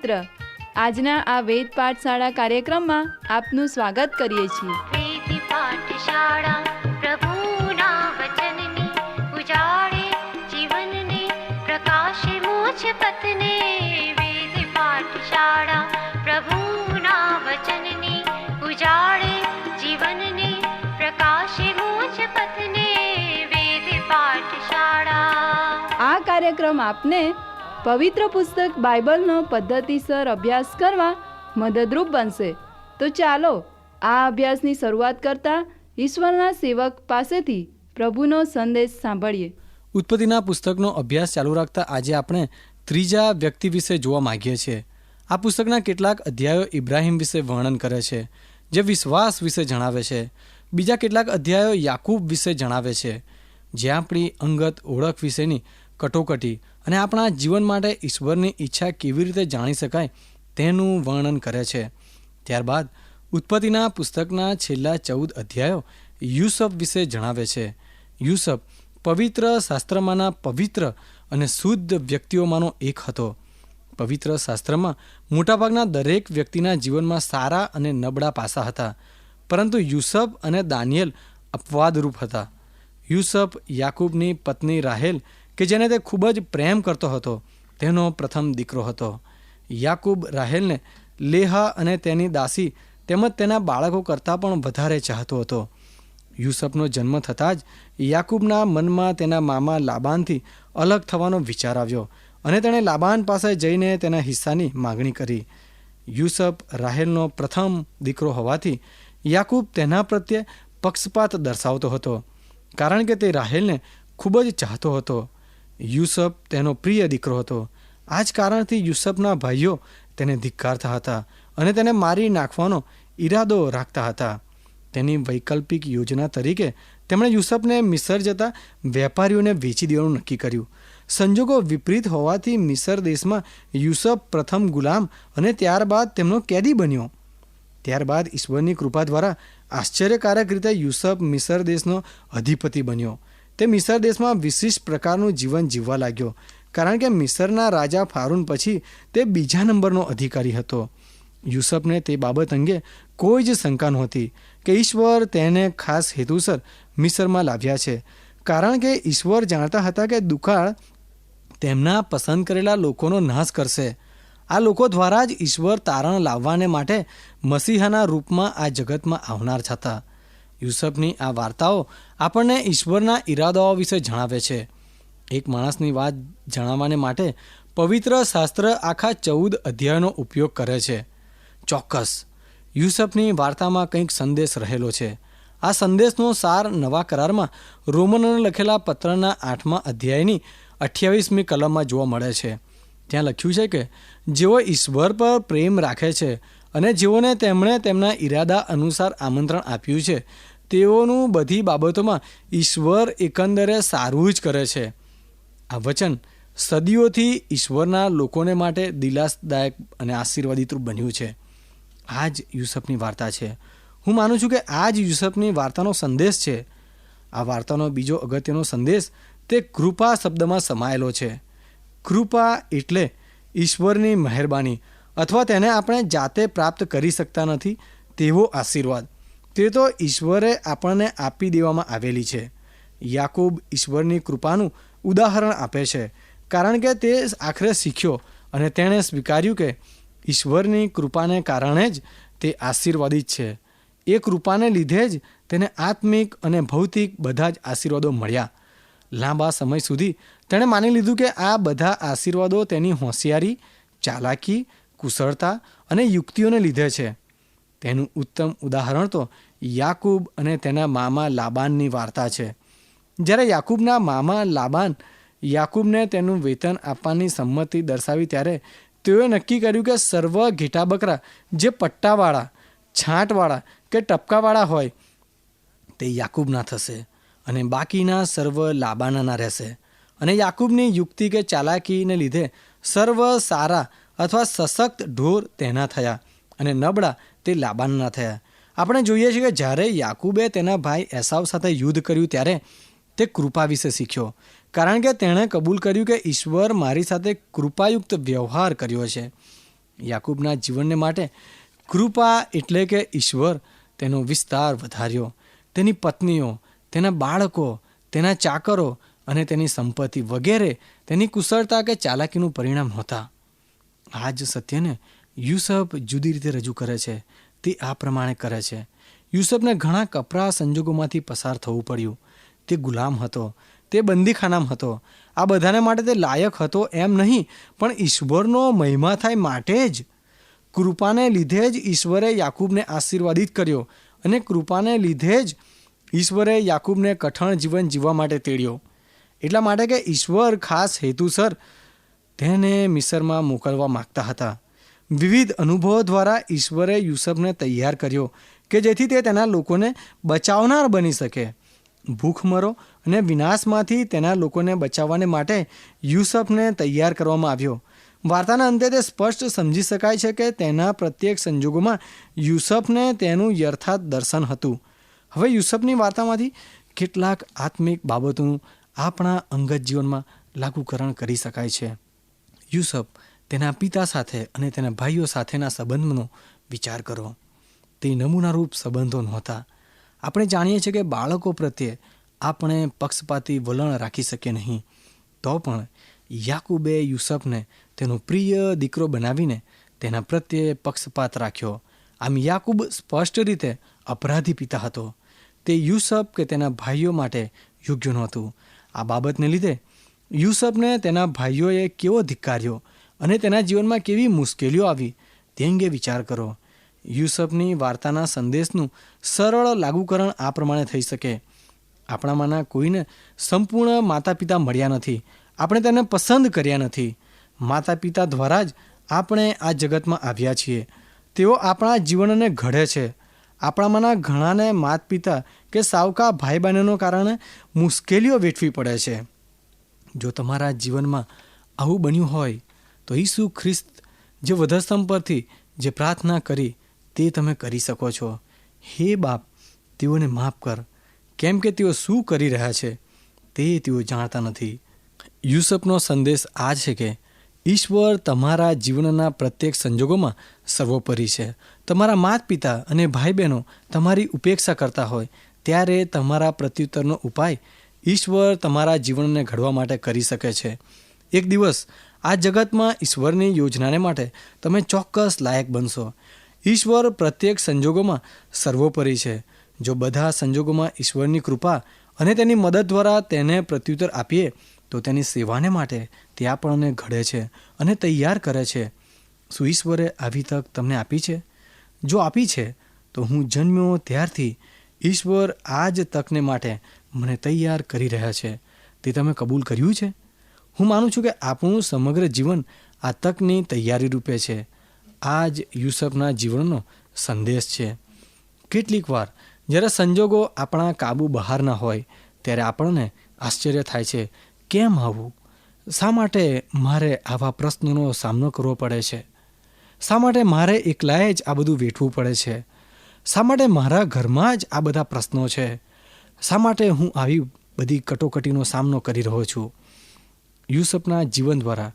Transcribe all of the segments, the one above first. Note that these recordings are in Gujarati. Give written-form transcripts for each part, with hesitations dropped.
મિત્ર, આજના આ વેદ પાઠશાળા કાર્યક્રમમાં આપનું સ્વાગત કરીએ છીએ. વેદ પાઠશાળા પ્રભુના વચનની ઉજાળે જીવનને પ્રકાશે મોક્ષ પથને. વેદ પાઠશાળા પ્રભુના વચનની ઉજાળે જીવનને પ્રકાશે મોક્ષ પથને. વેદ પાઠશાળા. આ કાર્યક્રમ આપને પવિત્ર પુસ્તક બાઇબલનો પદ્ધતિસર અભ્યાસ કરવા મદદરૂપ બનશે. તો ચાલો આ અભ્યાસની શરૂઆત કરતા ઈશ્વરના સેવક પાસેથી પ્રભુનો સંદેશ સાંભળીએ. ઉત્પત્તિના પુસ્તકનો અભ્યાસ ચાલુ રાખતા આજે આપણે ત્રીજા વ્યક્તિ વિશે જોવા માંગીએ છીએ. આ પુસ્તકના કેટલાક અધ્યાયો ઇબ્રાહિમ વિશે વર્ણન કરે છે, જે વિશ્વાસ વિશે જણાવે છે. બીજા કેટલાક અધ્યાયો યાકૂબ વિશે જણાવે છે, જે આપણી અંગત ઓળખ વિશેની કટોકટી અને આપણા જીવન માટે ઈશ્વરની ઈચ્છા કેવી રીતે જાણી શકાય તેનું વર્ણન કરે છે. ત્યારબાદ ઉત્પત્તિના પુસ્તકના છેલ્લા 14 અધ્યાયો યુસફ વિશે જણાવે છે. યુસફ પવિત્ર શાસ્ત્રમાંના પવિત્ર અને શુદ્ધ વ્યક્તિઓમાંનો એક હતો. પવિત્ર શાસ્ત્રમાં મોટાભાગના દરેક વ્યક્તિના જીવનમાં સારા અને નબળા પાસા હતા, પરંતુ યુસફ અને દાનિયેલ અપવાદરૂપ હતા. યુસફ યાકૂબની પત્ની રાહેલ, કે જેને તે ખૂબ જ પ્રેમ કરતો હતો, તેનો પ્રથમ દીકરો હતો. યાકૂબ રાહેલને લેહા અને તેની દાસી તેમજ તેના બાળકો કરતાં પણ વધારે ચાહતો હતો. યુસફનો જન્મ થતાં જ યાકૂબના મનમાં તેના મામા લાબાનથી અલગ થવાનો વિચાર આવ્યો અને તેણે લાબાન પાસે જઈને તેના હિસ્સાની માગણી કરી. યુસફ રાહેલનો પ્રથમ દીકરો હોવાથી યાકૂબ તેના પ્રત્યે પક્ષપાત દર્શાવતો હતો, કારણ કે તે રાહેલને ખૂબ જ ચાહતો હતો. યુસફ તેનો પ્રિય દીકરો હતો. આ જ કારણથી યુસફના ભાઈઓ તેને ધિક્કારતા હતા અને તેને મારી નાખવાનો ઈરાદો રાખતા હતા. તેની વૈકલ્પિક યોજના તરીકે તેમણે યુસફને મિસર જતા વેપારીઓને વેચી દેવાનું નક્કી કર્યું. સંજોગો વિપરીત હોવાથી મિસર દેશમાં યુસફ પ્રથમ ગુલામ અને ત્યારબાદ તેમનો કેદી બન્યો. ત્યારબાદ ઈશ્વરની કૃપા દ્વારા આશ્ચર્યકારક રીતે યુસફ મિસર દેશનો અધિપતિ બન્યો. તે મિસર દેશમાં વિશિષ્ટ પ્રકારનું જીવન જીવવા લાગ્યો, કારણ કે મિસરના રાજા ફારૂન પછી તે બીજા નંબરનો અધિકારી હતો. યુસફને તે બાબત અંગે કોઈ જ શંકા નહોતી કે ઈશ્વર તેને ખાસ હેતુસર મિસરમાં લાવ્યા છે, કારણ કે ઈશ્વર જાણતા હતા કે દુકાળ તેમના પસંદ કરેલા લોકોનો નાશ કરશે. આ લોકો દ્વારા જ ઈશ્વર તારણ લાવવાને માટે મસીહાના રૂપમાં આ જગતમાં આવનાર હતા. યુસફની આ વાર્તાઓ આપણને ઈશ્વરના ઈરાદાઓ વિશે જણાવે છે. એક માણસની વાત જણાવવાને માટે પવિત્ર શાસ્ત્ર આખા 14 અધ્યાયોનો ઉપયોગ કરે છે. ચોક્કસ યુસફની વાર્તામાં કંઈક સંદેશ રહેલો છે. આ સંદેશનો સાર નવા કરારમાં રોમનોને લખેલા પત્રના 8મા અધ્યાયની 28મી કલમમાં જોવા મળે છે. ત્યાં લખ્યું છે કે જેઓ ઈશ્વર પર પ્રેમ રાખે છે અને જેઓને તેમણે તેમના ઈરાદા અનુસાર આમંત્રણ આપ્યું છે, તેઓનું બધી બાબતોમાં ઈશ્વર એકંદરે સારું જ કરે છે. આ વચન સદીઓથી ઈશ્વરના લોકોને માટે દિલાસદાયક અને આશીર્વાદિત બન્યું છે. આ જ યુસફની વાર્તા છે. હું માનું છું કે આ જ યુસફની વાર્તાનો સંદેશ છે. આ વાર્તાનો બીજો અગત્યનો સંદેશ તે કૃપા શબ્દમાં સમાયેલો છે. કૃપા એટલે ઈશ્વરની મહેરબાની અથવા તેને આપણે જાતે પ્રાપ્ત કરી શકતા નથી તેવો આશીર્વાદ. તે તો ઈશ્વરે આપણને આપી દેવામાં આવેલી છે. યાકૂબ ઈશ્વરની કૃપાનું ઉદાહરણ આપે છે, કારણ કે તે આખરે શીખ્યો અને તેણે સ્વીકાર્યું કે ઈશ્વરની કૃપાને કારણે જ તે આશીર્વાદિત છે. એ કૃપાને લીધે જ તેને આત્મિક અને ભૌતિક બધા જ આશીર્વાદો મળ્યા. લાંબા સમય સુધી તેણે માની લીધું કે આ બધા આશીર્વાદો તેની હોશિયારી, ચાલાકી, કુશળતા અને યુક્તિઓને લીધે છે. તેનું ઉત્તમ ઉદાહરણ તો યાકૂબ અને તેના મામા લાબાનની વાર્તા છે. જ્યારે યાકૂબના મામા લાબાન યાકૂબને તેનું વેતન આપવાની સંમતિ દર્શાવી ત્યારે તેઓએ નક્કી કર્યું કે સર્વ ઘેટા બકરા જે પટ્ટાવાળા, છાંટવાળા કે ટપકાવાળા હોય તે યાકૂબના થશે અને બાકીના સર્વ લાબાનના રહેશે. અને યાકૂબની યુક્તિ કે ચાલાકીને લીધે સર્વ સારા અથવા સશક્ત ઢોર તેના થયા અને નબળા તે લાબાનના થયા. આપણે જોઈએ છીએ કે જ્યારે યાકૂબે તેના ભાઈ એસાવ સાથે યુદ્ધ કર્યું ત્યારે તે કૃપા વિશે શીખ્યો, કારણ કે તેણે કબૂલ કર્યું કે ઈશ્વર મારી સાથે કૃપાયુક્ત વ્યવહાર કર્યો છે. યાકૂબના જીવનને માટે કૃપા એટલે કે ઈશ્વર તેનો વિસ્તાર વધાર્યો. તેની પત્નીઓ, તેના બાળકો, તેના ચાકરો અને તેની સંપત્તિ વગેરે તેની કુશળતા કે ચાલાકીનું પરિણામ નહોતા. આ જ સત્યને યુસુફ જુદી રીતે રજૂ કરે છે. તે આ પ્રમાણે કરે છે. યુસુફને ઘણા કપરા સંજોગોમાંથી પસાર થવું પડ્યું. તે ગુલામ હતો, તે બંદીખાનામાં હતો. આ બધાને માટે તે લાયક હતો એમ નહીં, પણ ઈશ્વરનો મહિમા થાય માટે જ. કૃપાને લીધે જ ઈશ્વરે યાકૂબને આશીર્વાદિત કર્યો અને કૃપાને લીધે જ ઈશ્વરે યાકૂબને કઠણ જીવન જીવવા માટે તેડ્યો. એટલા માટે કે ઈશ્વર ખાસ હેતુસર તેને મિસરમાં મોકલવા માગતા હતા. વિવિધ અનુભવો દ્વારા ઈશ્વરે યુસુફને તૈયાર કર્યો કે જેથી તે તેના લોકોને બચાવનાર બની શકે. ભૂખમરો અને વિનાશમાંથી તેના લોકોને બચાવવાને માટે યુસુફને તૈયાર કરવામાં આવ્યો. વાર્તાના અંતે તે સ્પષ્ટ સમજી શકાય છે કે તેના પ્રત્યેક સંજોગોમાં યુસુફને તેનું યથાર્થ દર્શન હતું. હવે યુસુફની વાર્તામાંથી કેટલાક આત્મિક બાબતોનું આપણા અંગત જીવનમાં લાગુકરણ કરી શકાય છે. યુસુફ તેના પિતા સાથે અને તેના ભાઈઓ સાથેના સંબંધનો વિચાર કરો. તે નમૂનારૂપ સંબંધો નહોતા. આપણે જાણીએ છીએ કે બાળકો પ્રત્યે આપણે પક્ષપાતી વલણ રાખી શકીએ નહીં. તો પણ યાકૂબે યુસુફને તેનો પ્રિય દીકરો બનાવીને તેના પ્રત્યે પક્ષપાત રાખ્યો. આમ યાકૂબ સ્પષ્ટ રીતે અપરાધી પિતા હતો. તે યુસુફ કે તેના ભાઈઓ માટે યોગ્ય નહોતું. આ બાબતને લીધે યુસુફને તેના ભાઈઓએ કેવો ધિક્કાર્યો અને તેના જીવનમાં કેવી મુશ્કેલીઓ આવી તે અંગે વિચાર કરો. યુસુફની વાર્તાના સંદેશનું સરળ લાગુકરણ આ પ્રમાણે થઈ શકે. આપણામાંના કોઈને સંપૂર્ણ માતા પિતા મળ્યા નથી. આપણે તેને પસંદ કર્યા નથી. માતા પિતા દ્વારા જ આપણે આ જગતમાં આવ્યા છીએ. તેઓ આપણા જીવનને ઘડે છે. આપણામાંના ઘણાને માતા પિતા કે સાવકા ભાઈ બહેનોને કારણે મુશ્કેલીઓ વેઠવી પડે છે. જો તમારા જીવનમાં આવું બન્યું હોય તો ઈસુ ખ્રિસ્ત જે વધસ્તંભ પરથી જે પ્રાર્થના કરી તે તમે કરી શકો છો. હે બાપ, તેઓને માફ કર, કેમ કે તેઓ શું કરી રહ્યા છે તે તેઓ જાણતા નથી. યુસુફનો સંદેશ આ છે કે ઈશ્વર તમારા જીવનના પ્રત્યેક સંજોગોમાં સર્વોપરી છે. તમારા માતા પિતા અને ભાઈ બહેનો તમારી ઉપેક્ષા કરતા હોય ત્યારે તમારા પ્રત્યુત્તરનો ઉપાય ઈશ્વર તમારા જીવનને ઘડવા માટે કરી શકે છે. એક દિવસ આ જગતમાં ઈશ્વરની યોજનાને માટે તમે ચોક્કસ લાયક બનશો. ઈશ્વર પ્રત્યેક સંજોગોમાં સર્વોપરી છે. જો બધા સંજોગોમાં ઈશ્વરની કૃપા અને તેની મદદ દ્વારા તેને પ્રત્યુત્તર આપીએ તો તેની સેવાને માટે તે આપણને ઘડે છે અને તૈયાર કરે છે. શું ઈશ્વરે આવી તક તમને આપી છે? જો આપી છે તો હું જન્મ્યો ત્યારથી ઈશ્વર આ જ તકને માટે મને તૈયાર કરી રહ્યા છે. તે તમે કબૂલ કર્યું છે? હું માનું છું કે આપણું સમગ્ર જીવન આ તકની તૈયારી રૂપે છે. આ જ યુસુફના જીવનનો સંદેશ છે. કેટલીક વાર જ્યારે સંજોગો આપણા કાબુ બહારના હોય ત્યારે આપણને આશ્ચર્ય થાય છે, કેમ આવું? શા માટે મારે આવા પ્રશ્નોનો સામનો કરવો પડે છે? શા માટે મારે એકલાએ જ આ બધું વેઠવું પડે છે? શા માટે મારા ઘરમાં જ આ બધા પ્રશ્નો છે? શા માટે હું આવી બધી કટોકટીનો સામનો કરી રહ્યો છું? યુસુફના જીવન દ્વારા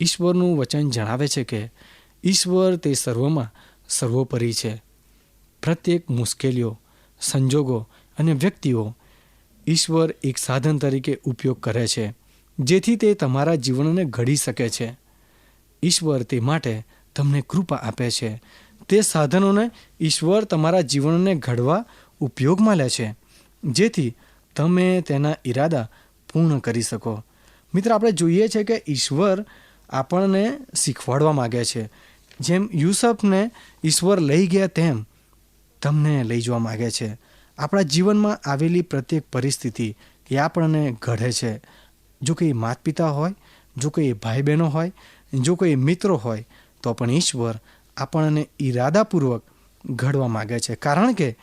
ઈશ્વરનું વચન જણાવે છે કે ઈશ્વર તે સર્વમાં સર્વોપરી છે. પ્રત્યેક મુશ્કેલીઓ, સંજોગો અને વ્યક્તિઓ ઈશ્વર એક સાધન તરીકે ઉપયોગ કરે છે જેથી તે તમારા જીવનને ઘડી શકે છે. ઈશ્વર તે માટે તમને કૃપા આપે છે. તે સાધનોને ઈશ્વર તમારા જીવનને ઘડવા ઉપયોગમાં લે છે જેથી તમે તેના ઈરાદા પૂર્ણ કરી શકો. મિત્ર, આપણે જોઈએ છે કે ઈશ્વર આપણને શીખવાડવા માગે છે. જેમ યુસુફને ઈશ્વર લઈ ગયા તેમ તમને લઈ જવા માગે છે. આપણા જીવનમાં આવેલી પ્રત્યેક પરિસ્થિતિ એ આપણને ઘડે છે. જો કોઈ માતા પિતા હોય, જો કોઈ ભાઈ બહેનો હોય, જો કોઈ મિત્રો હોય, તો પણ ઈશ્વર આપણને ઈરાદાપૂર્વક ઘડવા માગે છે. કારણ કે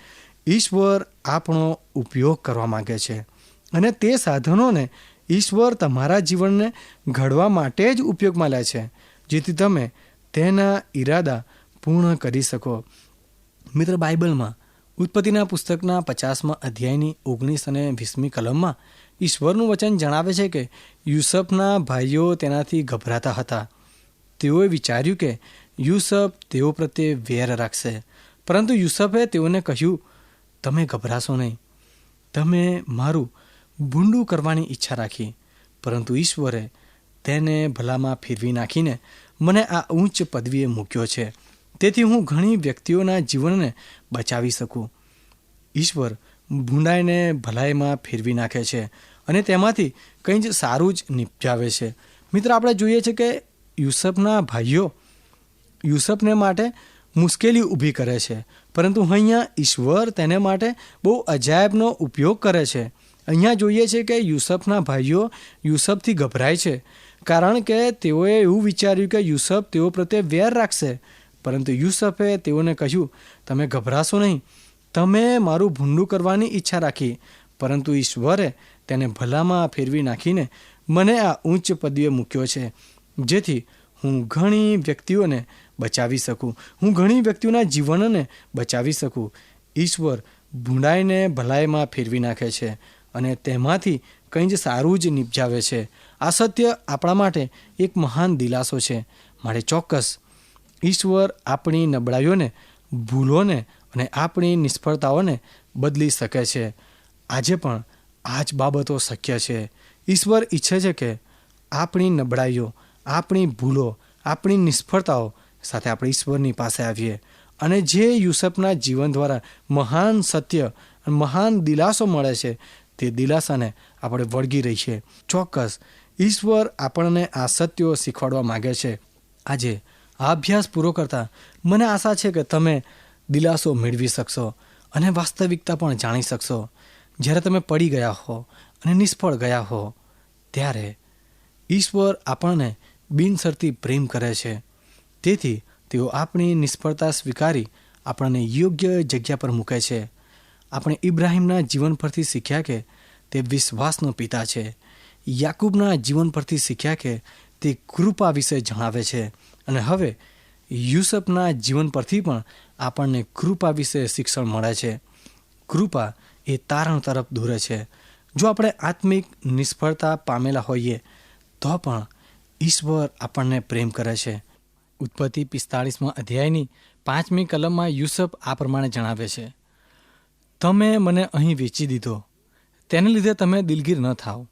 ઈશ્વર આપણો ઉપયોગ કરવા માગે છે અને તે સાધનોને ઈશ્વર તમારા જીવનને ઘડવા માટે જ ઉપયોગમાં લે છે જેથી તમે તેના ઈરાદા પૂર્ણ કરી શકો. મિત્ર, બાઇબલમાં ઉત્પત્તિના પુસ્તકના 50મા અધ્યાયની 19 અને 20મી કલમમાં ઈશ્વરનું વચન જણાવે છે કે યુસુફના ભાઈઓ તેનાથી ગભરાતા હતા. તેઓએ વિચાર્યું કે યુસફ તેઓ પ્રત્યે વેર રાખશે. પરંતુ યુસફે તેઓને કહ્યું, તમે ગભરાશો નહીં. તમે મારું ભૂંડું કરવાની ઈચ્છા રાખી, પરંતુ ઈશ્વરે તેને ભલામાં ફેરવી નાખીને મને આ ઉચ્ચ પદવીએ મૂક્યો છે, તેથી હું ઘણી વ્યક્તિઓના જીવનને બચાવી શકું. ઈશ્વર ભૂંડાઈને ભલાઈમાં ફેરવી નાખે છે અને તેમાંથી કંઈ જ સારું જ નિપજાવે છે. મિત્ર, આપણે જોઈએ છે કે યુસફના ભાઈઓ યુસફને માટે મુશ્કેલી ઊભી કરે છે, પરંતુ અહીંયા ઈશ્વર તેને માટે બહુ અજાયબનો ઉપયોગ કરે છે. અહીંયા જોઈએ છે કે યુસફના ભાઈઓ યુસફથી ગભરાય છે, કારણ કે તેઓએ એવું વિચાર્યું કે યુસફ તેઓ પ્રત્યે વેર રાખશે. પરંતુ યુસફે તેઓને કહ્યું, તમે ગભરાશો નહીં. તમે મારું ભૂંડું કરવાની ઈચ્છા રાખી, પરંતુ ઈશ્વરે તેને ભલામાં ફેરવી નાખીને મને આ ઉચ્ચ પદવીએ મૂક્યો છે, જેથી હું ઘણી વ્યક્તિઓને બચાવી શકું. હું ઘણી વ્યક્તિઓના જીવનને બચાવી શકું. ઈશ્વર ભૂંડાઈને ભલાઈમાં ફેરવી નાખે છે અને તેમાંથી કંઈ જ સારું જ નિપજાવે છે. આ સત્ય આપણા માટે એક મહાન દિલાસો છે. માટે ચોક્કસ ઈશ્વર આપણી નબળાઈઓને, ભૂલોને અને આપણી નિષ્ફળતાઓને બદલી શકે છે. આજે પણ આ જ બાબતો શક્ય છે. ઈશ્વર ઈચ્છે છે કે આપણી નબળાઈઓ, આપણી ભૂલો, આપણી નિષ્ફળતાઓ સાથે આપણે ઈશ્વરની પાસે આવીએ અને જે યુસફના જીવન દ્વારા મહાન સત્ય અને મહાન દિલાસો મળે છે, તે દિલાસાને આપણે વળગી રહીએ. ચોક્કસ ઈશ્વર આપણને આ સત્યો શીખવાડવા માગે છે. આજે આ અભ્યાસ પૂરો કરતાં મને આશા છે કે તમે દિલાસો મેળવી શકશો અને વાસ્તવિકતા પણ જાણી શકશો. જ્યારે તમે પડી ગયા હો અને નિષ્ફળ ગયા હો, ત્યારે ઈશ્વર આપણને બિનશરતી પ્રેમ કરે છે. તેથી તેઓ આપણી નિષ્ફળતા સ્વીકારી આપણને યોગ્ય જગ્યા પર મૂકે છે. આપણે ઇબ્રાહિમના જીવન પરથી શીખ્યા કે તે વિશ્વાસનો પિતા છે. યાકૂબના જીવન પરથી શીખ્યા કે તે કૃપા વિશે જણાવે છે. અને હવે યુસફના જીવન પરથી પણ આપણને કૃપા વિશે શિક્ષણ મળે છે. કૃપા એ તારણ તરફ દોરે છે. જો આપણે આત્મિક નિષ્ફળતા પામેલા હોઈએ તો પણ ઈશ્વર આપણને પ્રેમ કરે છે. ઉત્પત્તિ 45મા અધ્યાયની 5મી કલમમાં યુસફ આ પ્રમાણે જણાવે છે, તમે મને અહીં વેચી દીધો, તેને લીધે તમે દિલગીર ન થાઓ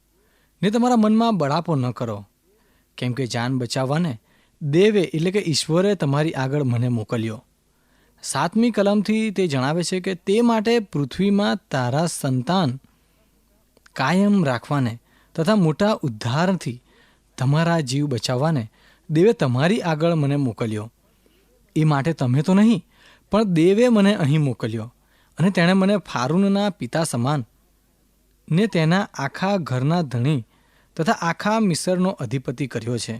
ને તમારા મનમાં બળાપો ન કરો, કેમ કે જાન બચાવવાને દેવે એટલે કે ઈશ્વરે તમારી આગળ મને મોકલ્યો. 7મી કલમથી તે જણાવે છે કે તે માટે પૃથ્વીમાં તારા સંતાન કાયમ રાખવાને તથા મોટા ઉદ્ધારથી તમારા જીવ બચાવવાને દેવે તમારી આગળ મને મોકલ્યો. એ માટે તમે તો નહીં, પણ દેવે મને અહીં મોકલ્યો અને તેણે મને ફારૂનના પિતા સમાન ને તેના આખા ઘરના ધણી તથા આખા મિસરનો અધિપતિ કર્યો છે.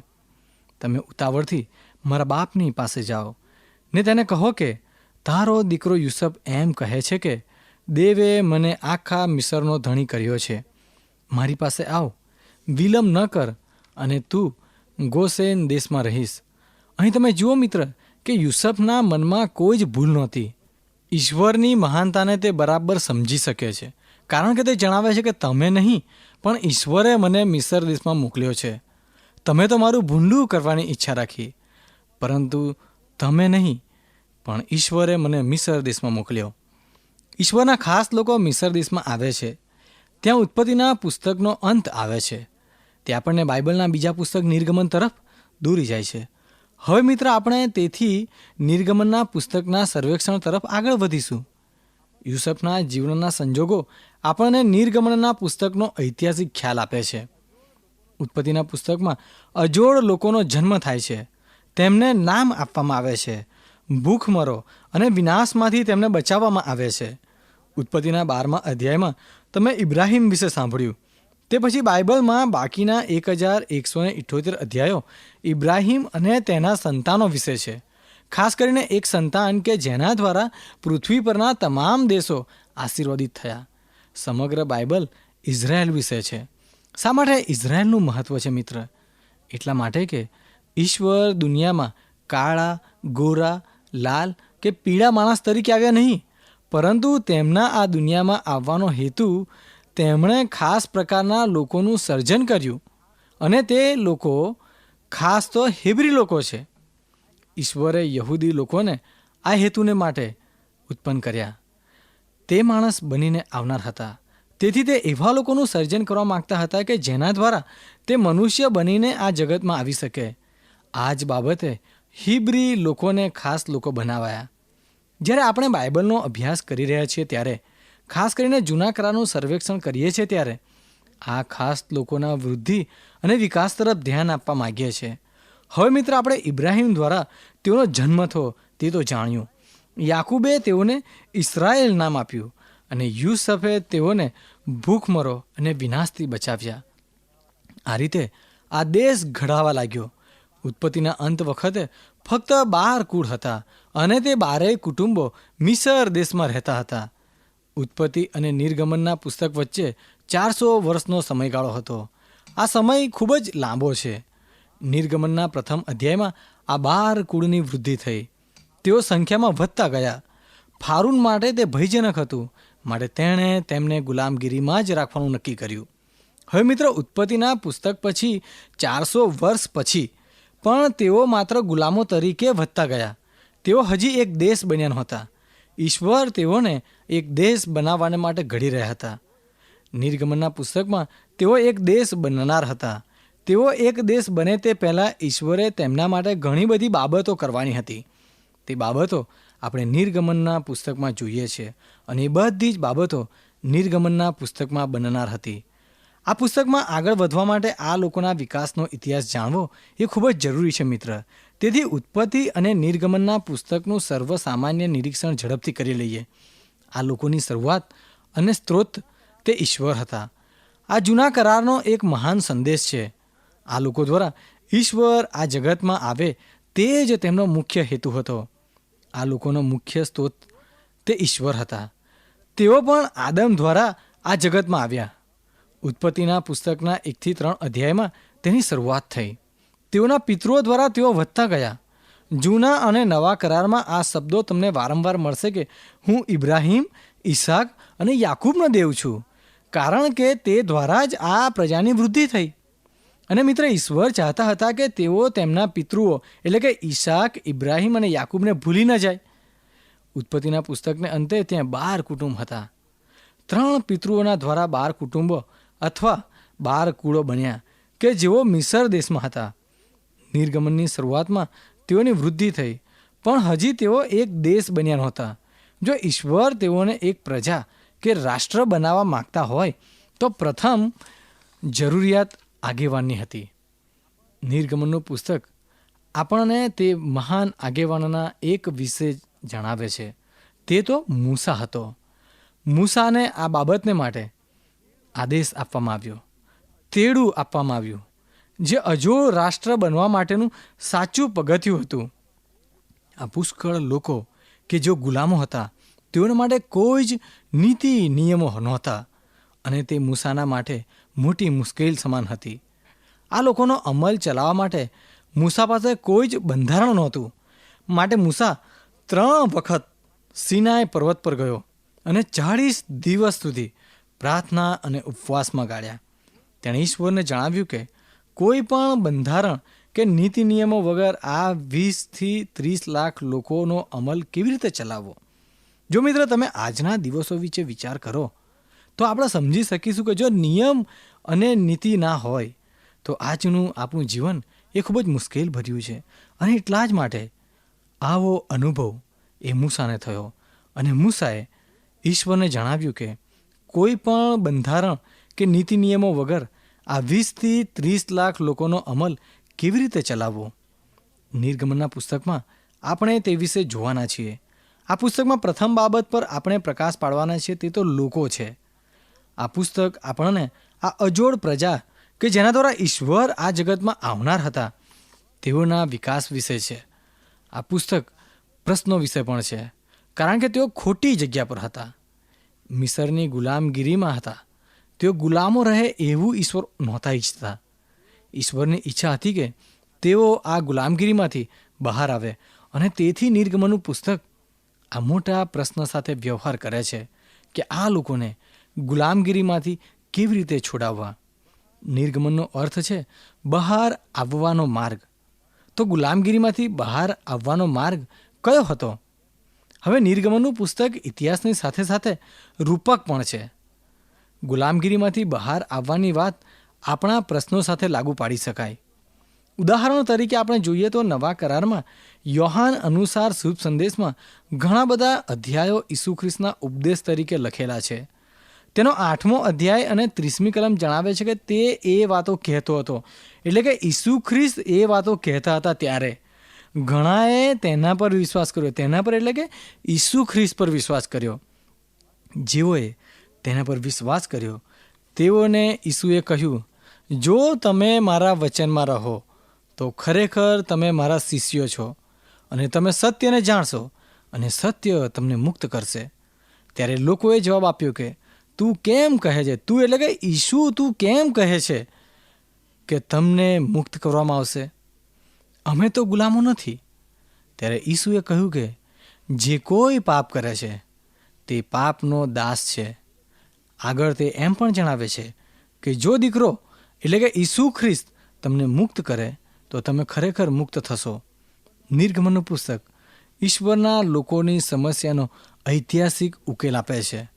તમે ઉતાવળથી મારા બાપની પાસે જાઓ ને તેને કહો કે તારો દીકરો યુસફ એમ કહે છે કે દેવે મને આખા મિસરનો ધણી કર્યો છે. મારી પાસે આવ, વિલંબ ન કર અને તું ગોસેન દેશમાં રહીશ. અહીં તમે જુઓ મિત્ર કે યુસફના મનમાં કોઈ જ ભૂલ નહોતી. ઈશ્વરની મહાનતાને તે બરાબર સમજી શકે છે, કારણ કે તે જણાવે છે કે તમે નહીં, પણ ઈશ્વરે મને મિસર દેશમાં મોકલ્યો છે. તમે તો મારું ભૂંડું કરવાની ઈચ્છા રાખી, પરંતુ તમે નહીં, પણ ઈશ્વરે મને મિસર દેશમાં મોકલ્યો. ઈશ્વરના ખાસ લોકો મિસર દેશમાં આવે છે. ત્યાં ઉત્પત્તિના પુસ્તકનો અંત આવે છે. તે આપણને બાઇબલના બીજા પુસ્તક નિર્ગમન તરફ દોરી જાય છે. હવે મિત્ર, આપણે તેથી નિર્ગમનના પુસ્તકના સર્વેક્ષણ તરફ આગળ વધીશું. યુસફના જીવનના સંજોગો આપણને નિર્ગમનના પુસ્તકનો ઐતિહાસિક ખ્યાલ આપે છે. ઉત્પત્તિના પુસ્તકમાં અજોડ લોકોનો જન્મ થાય છે. તેમને નામ આપવામાં આવે છે. ભૂખમરો અને વિનાશમાંથી તેમને બચાવવામાં આવે છે. ઉત્પત્તિના 12મા અધ્યાયમાં તમે ઇબ્રાહિમ વિશે સાંભળ્યું. તે પછી બાઇબલમાં બાકીના 1178 અધ્યાયો ઇબ્રાહિમ અને તેના સંતાનો વિશે છે. ખાસ કરીને એક સંતાન કે જેના દ્વારા પૃથ્વી પરના તમામ દેશો આશીર્વાદિત થયા. સમગ્ર બાઇબલ ઇઝરાયલ વિશે છે. શા માટે ઇઝરાયલનું મહત્ત્વ છે મિત્ર? એટલા માટે કે ઈશ્વર દુનિયામાં કાળા, ગોરા, લાલ કે પીળા માણસ તરીકે આવ્યા નહીં, પરંતુ તેમના આ દુનિયામાં આવવાનો હેતુ તેમણે ખાસ પ્રકારના લોકોનું સર્જન કર્યું, અને તે લોકો ખાસ તો હેબ્રી લોકો છે. ઈશ્વરે યહૂદી લોકોને આ હેતુને માટે ઉત્પન્ન કર્યા. તે માણસ બનીને આવનાર હતા. તેથી તે એવા લોકોનું સર્જન કરવા માગતા હતા કે જેના દ્વારા તે મનુષ્ય બનીને આ જગતમાં આવી શકે. આ જ બાબતે હિબ્રી લોકોને ખાસ લોકો બનાવાયા. જ્યારે આપણે બાઇબલનો અભ્યાસ કરી રહ્યા છીએ ત્યારે, ખાસ કરીને જૂના કરારનું સર્વેક્ષણ કરીએ છીએ ત્યારે આ ખાસ લોકોના વૃદ્ધિ અને વિકાસ તરફ ધ્યાન આપવા માગીએ છીએ. હવે મિત્ર, આપણે ઇબ્રાહિમ દ્વારા તેઓનો જન્મ થયો તે તો જાણ્યું. યાકૂબે તેઓને ઇસ્રાયેલ નામ આપ્યું અને યુસુફે તેઓને ભૂખમરો અને વિનાશથી બચાવ્યા. આ રીતે આ દેશ ઘડાવા લાગ્યો. ઉત્પત્તિના અંત વખતે ફક્ત 12 કુળ હતા અને તે 12 કુટુંબો મિસર દેશમાં રહેતા હતા. ઉત્પત્તિ અને નિર્ગમનના પુસ્તક વચ્ચે 400 વર્ષનો સમયગાળો હતો. આ સમય ખૂબ જ લાંબો છે. નિર્ગમનના પ્રથમ અધ્યાયમાં આ 12 કુળની વૃદ્ધિ થઈ. તેઓ સંખ્યામાં વધતા ગયા. ફારૂન માટે તે ભયજનક હતું, માટે તેણે તેમને ગુલામગીરીમાં જ રાખવાનું નક્કી કર્યું. હવે મિત્રો, ઉત્પત્તિના પુસ્તક પછી 400 વર્ષ પછી પણ તેઓ માત્ર ગુલામો તરીકે વધતા ગયા. તેઓ હજી એક દેશ બન્યા નહોતા. ઈશ્વર તેઓને એક દેશ બનાવવાને માટે ઘડી રહ્યા હતા. નિર્ગમનના પુસ્તકમાં તેઓ એક દેશ બનનાર હતા. તેઓ એક દેશ બને તે પહેલાં ઈશ્વરે તેમના માટે ઘણી બધી બાબતો કરવાની હતી. તે બાબતો આપણે નિર્ગમનના પુસ્તકમાં જોઈએ છીએ અને એ બધી જ બાબતો નિર્ગમનના પુસ્તકમાં બનનાર હતી. આ પુસ્તકમાં આગળ વધવા માટે આ લોકોના વિકાસનો ઇતિહાસ જાણવો એ ખૂબ જ જરૂરી છે મિત્ર. તેથી ઉત્પત્તિ અને નિર્ગમનના પુસ્તકનું સર્વસામાન્ય નિરીક્ષણ ઝડપથી કરી લઈએ. આ લોકોની શરૂઆત અને સ્ત્રોત તે ઈશ્વર હતા. આ જૂના કરારનો એક મહાન સંદેશ છે. આ લોકો દ્વારા ઈશ્વર આ જગતમાં આવે તે જ તેમનો મુખ્ય હેતુ હતો. આ લોકોનો મુખ્ય સ્ત્રોત તે ઈશ્વર હતા. તેઓ પણ આદમ દ્વારા આ જગતમાં આવ્યા. ઉત્પત્તિના પુસ્તકના 1-3 અધ્યાયમાં તેની શરૂઆત થઈ. તેઓના પિતૃઓ દ્વારા તેઓ વધતા ગયા. જૂના અને નવા કરારમાં આ શબ્દો તમને વારંવાર મળશે કે હું ઇબ્રાહિમ, ઈસાક અને યાકૂબનો દેવ છું, કારણ કે તે દ્વારા જ આ પ્રજાની વૃદ્ધિ થઈ. અને મિત્ર, ઈશ્વર ચાહતા હતા કે તેઓ તેમના પિતૃઓ એટલે કે ઈસાક, ઇબ્રાહિમ અને યાકૂબને ભૂલી ન જાય. ઉત્પત્તિના પુસ્તકને અંતે ત્યાં 12 કુટુંબ હતા. 3 પિતૃઓના દ્વારા 12 કુટુંબો અથવા 12 કુળો બન્યા કે જેઓ મિસર દેશમાં હતા. નિર્ગમનની શરૂઆતમાં તેઓની વૃદ્ધિ થઈ, પણ હજી તેઓ એક દેશ બન્યા નહોતા. જો ઈશ્વર તેઓને એક પ્રજા કે રાષ્ટ્ર બનાવવા માગતા હોય તો પ્રથમ જરૂરિયાત આગેવાનની હતી. નિર્ગમનનું પુસ્તક આપણને તે મહાન આગેવાનના એક વિશે જણાવે છે. તે તો મૂસા હતો. મૂસાને આ બાબતને માટે આદેશ આપવામાં આવ્યો, તેડું આપવામાં આવ્યું, જે અજોડ રાષ્ટ્ર બનવા માટેનું સાચું પગથિયું હતું. આ પુષ્કળ લોકો કે જેઓ ગુલામો હતા, તેઓના માટે કોઈ જ નીતિ નિયમો નહોતા અને તે મૂસાના માટે મોટી મુશ્કેલ સમાન હતી. આ લોકોનો અમલ ચલાવવા માટે મૂસા પાસે કોઈ જ બંધારણ નહોતું. માટે મૂસા 3 વખત સિનાઈ પર્વત પર ગયો અને 40 દિવસ સુધી પ્રાર્થના અને ઉપવાસમાં ગાળ્યા. તેણે ઈશ્વરને જણાવ્યું કે કોઈ પણ બંધારણ કે નીતિ નિયમો વગર આ 20-30 લાખ લોકોનો અમલ કેવી રીતે ચલાવવો. જો મિત્ર, તમે આજના દિવસો વિશે વિચાર કરો તો આપણે સમજી શકીશું કે જો નિયમ અને નીતિ ના હોય તો આજનું આપણું જીવન એ ખૂબ જ મુશ્કેલ ભર્યું છે. અને એટલા જ માટે આવો અનુભવ એ મૂસાને થયો અને મૂસાએ ઈશ્વરને જણાવ્યું કે કોઈ પણ બંધારણ કે નીતિ નિયમો વગર આ 20-30 લાખ લોકોનો અમલ કેવી રીતે ચલાવવો. નિર્ગમનના પુસ્તકમાં આપણે તે વિશે જોવાના છીએ. આ પુસ્તકમાં પ્રથમ બાબત પર આપણે પ્રકાશ પાડવાના છીએ તે તો લોકો છે. આ પુસ્તક આપણને આ અજોડ પ્રજા કે જેના દ્વારા ઈશ્વર આ જગતમાં આવનાર હતા તેઓના વિકાસ વિશે છે. આ પુસ્તક પ્રશ્નો વિશે પણ છે, કારણ કે તેઓ ખોટી જગ્યા પર હતા. મિસરની ગુલામગીરીમાં હતા. તેઓ ગુલામો રહે એવું ઈશ્વર નહોતા ઈચ્છતા. ઈશ્વરની ઈચ્છા હતી કે તેઓ આ ગુલામગીરીમાંથી બહાર આવે અને તેથી નિર્ગમનનું પુસ્તક આ મોટા પ્રશ્ન સાથે વ્યવહાર કરે છે કે આ લોકોને ગુલામગીરીમાંથી કેવી રીતે છોડાવવા. નિર્ગમનનો અર્થ છે બહાર આવવાનો માર્ગ. તો ગુલામગીરીમાંથી બહાર આવવાનો માર્ગ કયો હતો? હવે નિર્ગમનનું પુસ્તક ઇતિહાસની સાથે સાથે રૂપક પણ છે. ગુલામગીરીમાંથી બહાર આવવાની વાત આપણા પ્રશ્નો સાથે લાગુ પાડી શકાય. ઉદાહરણ તરીકે આપણે જોઈએ તો નવા કરારમાં યોહાન અનુસાર શુભ સંદેશમાં ઘણા બધા અધ્યાયો ઈસુ ખ્રિસ્તના ઉપદેશ તરીકે લખેલા છે. તેનો 8મો અધ્યાય અને 30મી કલમ જણાવે છે કે તે એ વાતો કહેતો હતો. એટલે કે ઈસુ ખ્રિસ્ત એ વાતો કહેતા હતા ત્યારે ઘણાએ તેના પર વિશ્વાસ કર્યો. તેના પર એટલે કે ઈસુ ખ્રિસ્ત પર વિશ્વાસ કર્યો. જેઓએ તેના પર વિશ્વાસ કર્યો તેઓને ઈસુએ કહ્યું, જો તમે મારા વચનમાં રહો તો ખરેખર તમે મારા શિષ્યો છો અને તમે સત્યને જાણશો અને સત્ય તમને મુક્ત કરશે. ત્યારે લોકોએ જવાબ આપ્યો કે તું કેમ કહે છે, તું એટલે કે ઈસુ તું કેમ કહે છે કે તમને મુક્ત કરવામાં આવશે? અમે તો ગુલામો નથી. ત્યારે ઈસુએ કહ્યું કે જે કોઈ પાપ કરે છે તે પાપનો દાસ છે. આગળ તે એમ પણ જણાવે છે કે જો દીકરો એટલે કે ઈસુ ખ્રિસ્ત તમને મુક્ત કરે તો તમે ખરેખર મુક્ત થશો. નિર્ગમનનું પુસ્તક ઈશ્વરના લોકોની સમસ્યાનો ઐતિહાસિક ઉકેલ આપે છે.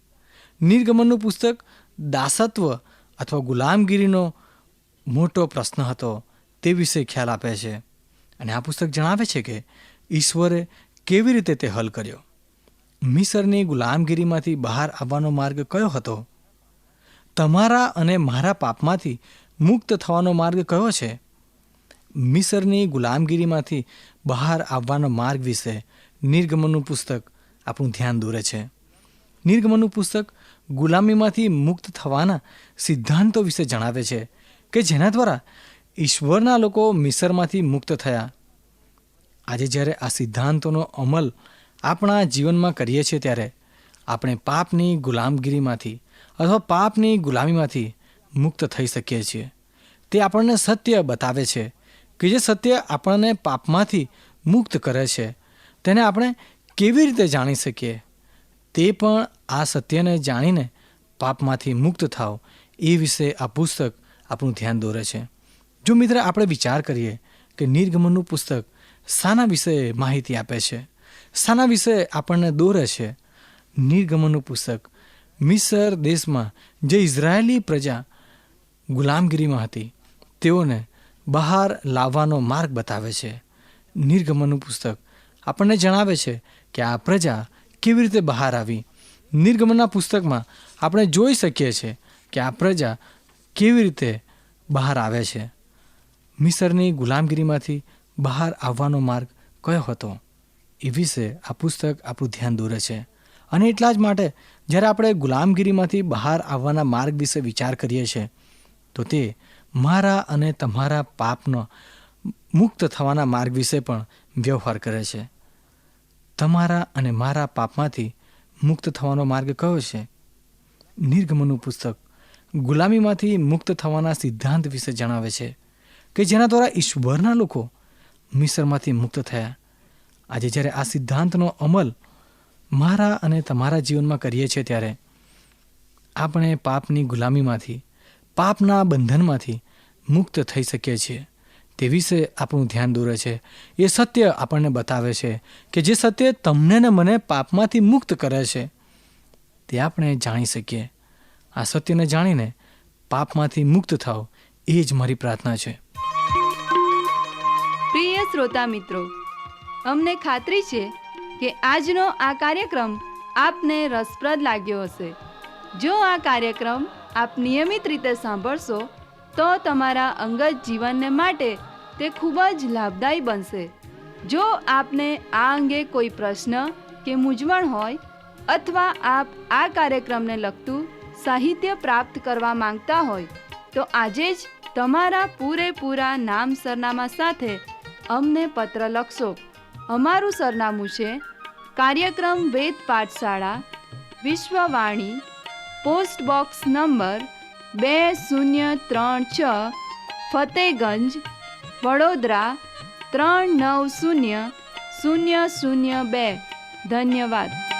નિર્ગમનનું પુસ્તક દાસત્વ અથવા ગુલામગીરીનો મોટો પ્રશ્ન હતો તે વિશે ખ્યાલ આપે છે. અને આ પુસ્તક જણાવે છે કે ઈશ્વરે કેવી રીતે તે હલ કર્યો. મિસરની ગુલામગીરીમાંથી બહાર આવવાનો માર્ગ કયો હતો? તમારા અને મારા પાપમાંથી મુક્ત થવાનો માર્ગ કયો છે? મિસરની ગુલામગીરીમાંથી બહાર આવવાનો માર્ગ વિશે નિર્ગમનનું પુસ્તક આપણું ધ્યાન દોરે છે. નિર્ગમનનું પુસ્તક ગુલામીમાંથી મુક્ત થવાના સિદ્ધાંતો વિશે જણાવે છે કે જેના દ્વારા ઈશ્વરના લોકો મિસરમાંથી મુક્ત થયા. આજે જ્યારે આ સિદ્ધાંતોનો અમલ આપણા જીવનમાં કરીએ છીએ ત્યારે આપણે પાપની ગુલામગીરીમાંથી અથવા પાપની ગુલામીમાંથી મુક્ત થઈ શકીએ છીએ. તે આપણને સત્ય બતાવે છે કે જે સત્ય આપણને પાપમાંથી મુક્ત કરે છે તેને આપણે કેવી રીતે જાણી શકીએ. તે પણ આ સત્યને જાણીને પાપમાંથી મુક્ત થાવ એ વિશે આ પુસ્તક આપણું ધ્યાન દોરે છે. જો મિત્ર આપણે વિચાર કરીએ કે નિર્ગમનનું પુસ્તક શાના વિશે માહિતી આપે છે, શાના વિશે આપણને દોરે છે. નિર્ગમનનું પુસ્તક મિસર દેશમાં જે ઇઝરાયેલી પ્રજા ગુલામગીરીમાં હતી તેઓને બહાર લાવવાનો માર્ગ બતાવે છે. નિર્ગમનનું પુસ્તક આપણને જણાવે છે કે આ પ્રજા કેવી રીતે બહાર આવી. નિર્ગમનના પુસ્તકમાં આપણે જોઈ શકીએ છીએ કે આ પ્રજા કેવી રીતે બહાર આવે છે. મિસરની ગુલામગીરીમાંથી બહાર આવવાનો માર્ગ કયો હતો એ વિશે આ પુસ્તક આપણું ધ્યાન દોરે છે. અને એટલા જ માટે જ્યારે આપણે ગુલામગીરીમાંથી બહાર આવવાના માર્ગ વિશે વિચાર કરીએ છીએ તો તે મારા અને તમારા પાપનો મુક્ત થવાના માર્ગ વિશે પણ વ્યવહાર કરે છે. તમારા અને મારા પાપમાંથી મુક્ત થવાનો માર્ગ કયો છે? નિર્ગમનનું પુસ્તક ગુલામીમાંથી મુક્ત થવાના સિદ્ધાંત વિશે જણાવે છે કે જેના દ્વારા ઈશ્વરના લોકો મિસરમાંથી મુક્ત થયા. આજે જ્યારે આ સિદ્ધાંતનો અમલ મારા અને તમારા જીવનમાં કરીએ છીએ ત્યારે આપણે પાપની ગુલામીમાંથી, પાપના બંધનમાંથી મુક્ત થઈ શકીએ છીએ. તે વિશે આપણું ધ્યાન દોરે છે. એ સત્ય આપણને બતાવે છે કે જે સત્ય તમને ને મને પાપમાંથી મુક્ત કરે છે તે આપણે જાણી શકીએ. આ સત્યને જાણીને પાપમાંથી મુક્ત થાવ એ જ મારી પ્રાર્થના છે. પ્રિય શ્રોતા મિત્રો, અમને ખાતરી છે કે આજનો આ કાર્યક્રમ આપને રસપ્રદ લાગ્યો હશે. જો આ કાર્યક્રમ આપ નિયમિત રીતે સાંભળશો તો તમારા અંગત જીવનને માટે તે ખૂબ જ લાભદાયી બનશે. જો આપને આ અંગે કોઈ પ્રશ્ન કે મૂંઝવણ હોય અથવા આપ આ કાર્યક્રમને લગતું સાહિત્ય પ્રાપ્ત કરવા માંગતા હોય તો આજે જ તમારા પૂરેપૂરા નામ સરનામા સાથે અમને પત્ર લખશો. અમારું સરનામું છે કાર્યક્રમ Ved Pathshala, Vishwavani, post box number 2036, Fatehganj, Vadodara 390002. ધન્યવાદ.